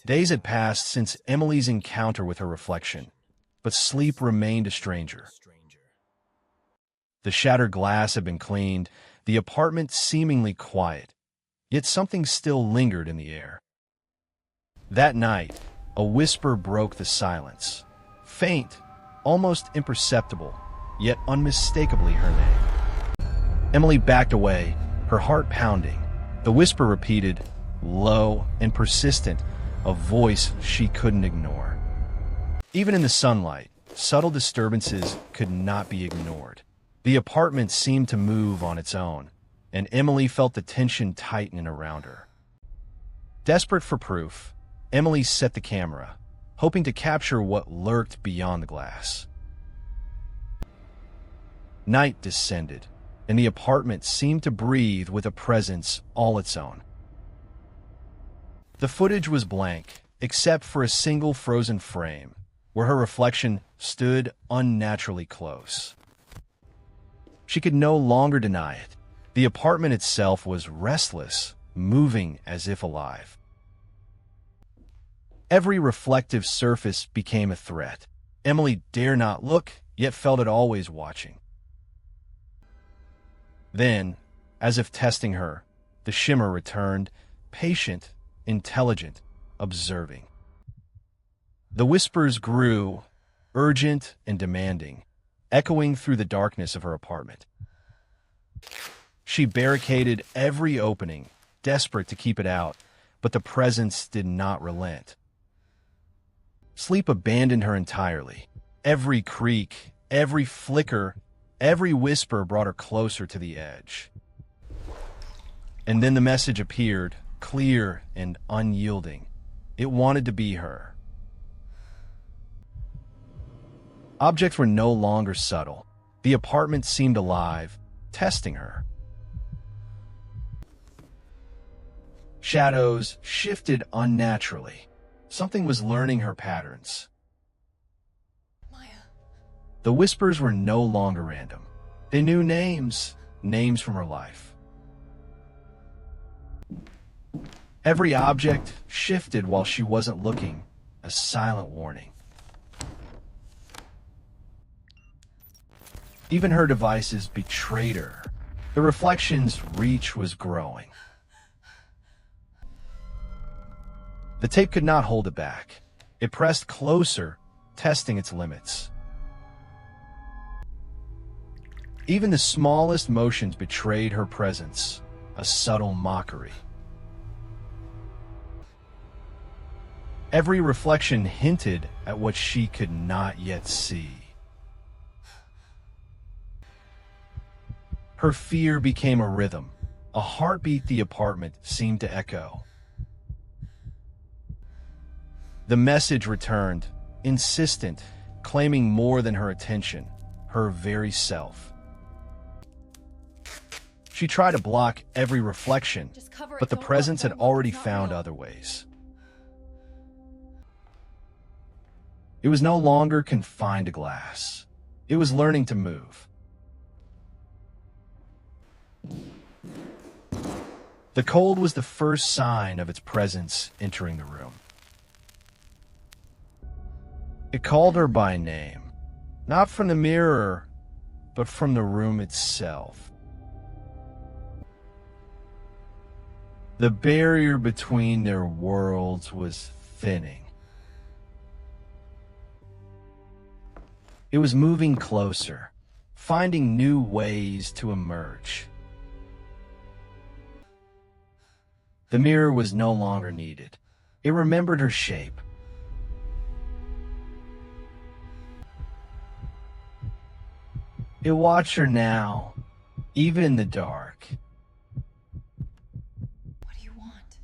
Days had passed since Emily's encounter with her reflection, but sleep remained a stranger. The shattered glass had been cleaned, the apartment seemingly quiet, yet something still lingered in the air. That night, a whisper broke the silence. Faint, almost imperceptible, yet unmistakably her name. Emily backed away, her heart pounding. The whisper repeated, low and persistent, a voice she couldn't ignore. Even in the sunlight, subtle disturbances could not be ignored. The apartment seemed to move on its own, and Emily felt the tension tightening around her. Desperate for proof, Emily set the camera, hoping to capture what lurked beyond the glass. Night descended, and the apartment seemed to breathe with a presence all its own. The footage was blank, except for a single frozen frame, where her reflection stood unnaturally close. She could no longer deny it. The apartment itself was restless, moving as if alive. Every reflective surface became a threat. Emily dared not look, yet felt it always watching. Then, as if testing her, the shimmer returned, patient, intelligent, observing. The whispers grew, urgent and demanding, echoing through the darkness of her apartment. She barricaded every opening, desperate to keep it out, but the presence did not relent. Sleep abandoned her entirely. Every creak, every flicker, every whisper brought her closer to the edge. And then the message appeared, clear and unyielding. It wanted to be her. Objects were no longer subtle. The apartment seemed alive, testing her. Shadows shifted unnaturally. Something was learning her patterns. Maya. The whispers were no longer random. They knew names from her life. Every object shifted while she wasn't looking, a silent warning. Even her devices betrayed her. The reflection's reach was growing. The tape could not hold it back. It pressed closer, testing its limits. Even the smallest motions betrayed her presence, a subtle mockery. Every reflection hinted at what she could not yet see. Her fear became a rhythm, a heartbeat the apartment seemed to echo. The message returned, insistent, claiming more than her attention, her very self. She tried to block every reflection, but the presence had already found other ways. It was no longer confined to glass. It was learning to move. The cold was the first sign of its presence entering the room. It called her by name, not from the mirror, but from the room itself. The barrier between their worlds was thinning. It was moving closer, finding new ways to emerge. The mirror was no longer needed. It remembered her shape. It watched her now, even in the dark. What do you want?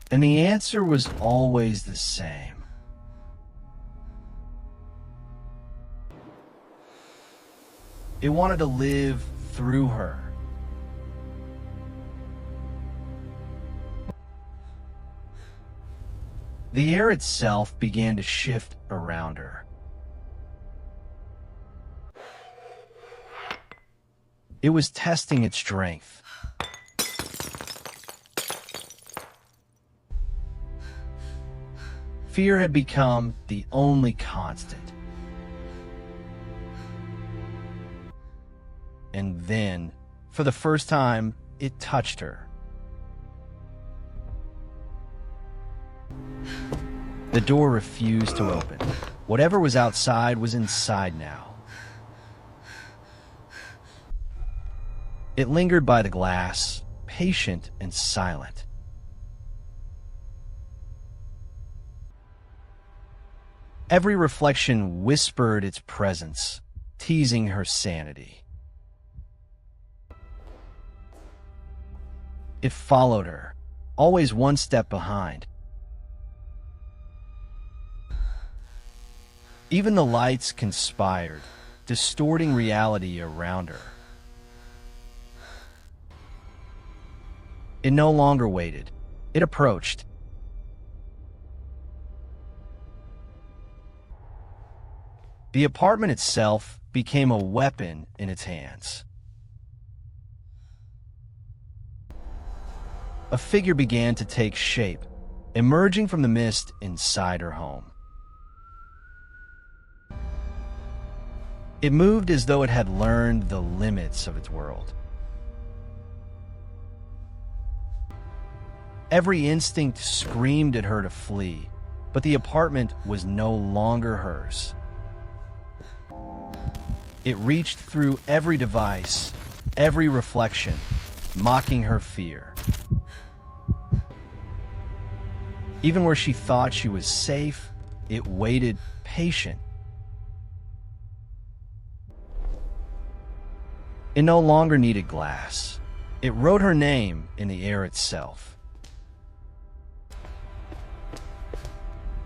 And the answer was always the same. It wanted to live through her. The air itself began to shift around her. It was testing its strength. Fear had become the only constant. And then, for the first time, it touched her. The door refused to open. Whatever was outside was inside now. It lingered by the glass, patient and silent. Every reflection whispered its presence, teasing her sanity. It followed her, always one step behind. Even the lights conspired, distorting reality around her. It no longer waited. It approached. The apartment itself became a weapon in its hands. A figure began to take shape, emerging from the mist inside her home. It moved as though it had learned the limits of its world. Every instinct screamed at her to flee, but the apartment was no longer hers. It reached through every device, every reflection, mocking her fear. Even where she thought she was safe, it waited patient. It no longer needed glass. It wrote her name in the air itself.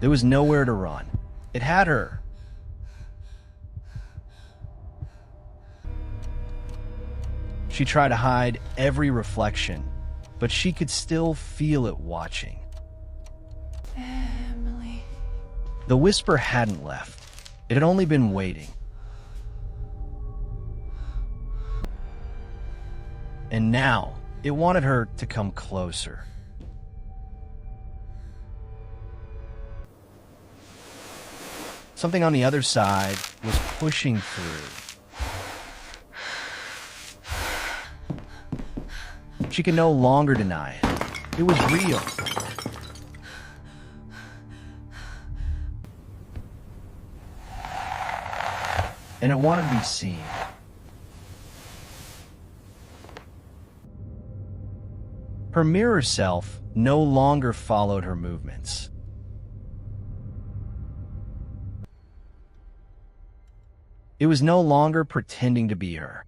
There was nowhere to run. It had her. She tried to hide every reflection, but she could still feel it watching. Emily. The whisper hadn't left. It had only been waiting. And now, it wanted her to come closer. Something on the other side was pushing through. She could no longer deny it. It was real. And it wanted to be seen. Her mirror self no longer followed her movements. It was no longer pretending to be her.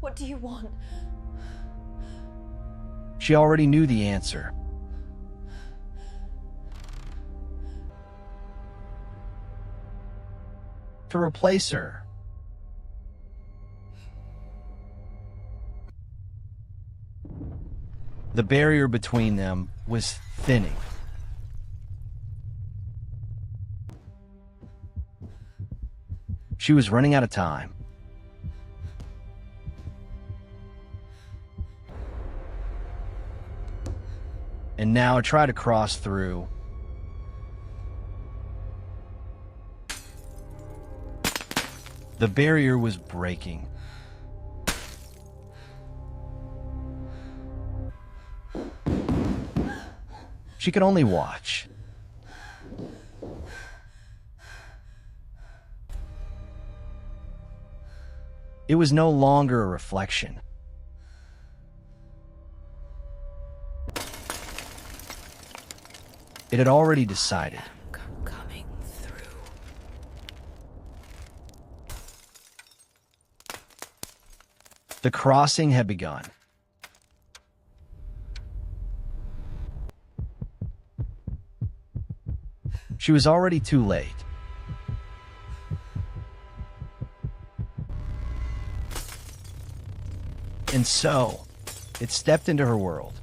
What do you want? She already knew the answer. To replace her. The barrier between them was thinning. She was running out of time. And now I try to cross through. The barrier was breaking. She could only watch. It was no longer a reflection. It had already decided. Coming through. The crossing had begun. She was already too late. And so, it stepped into her world.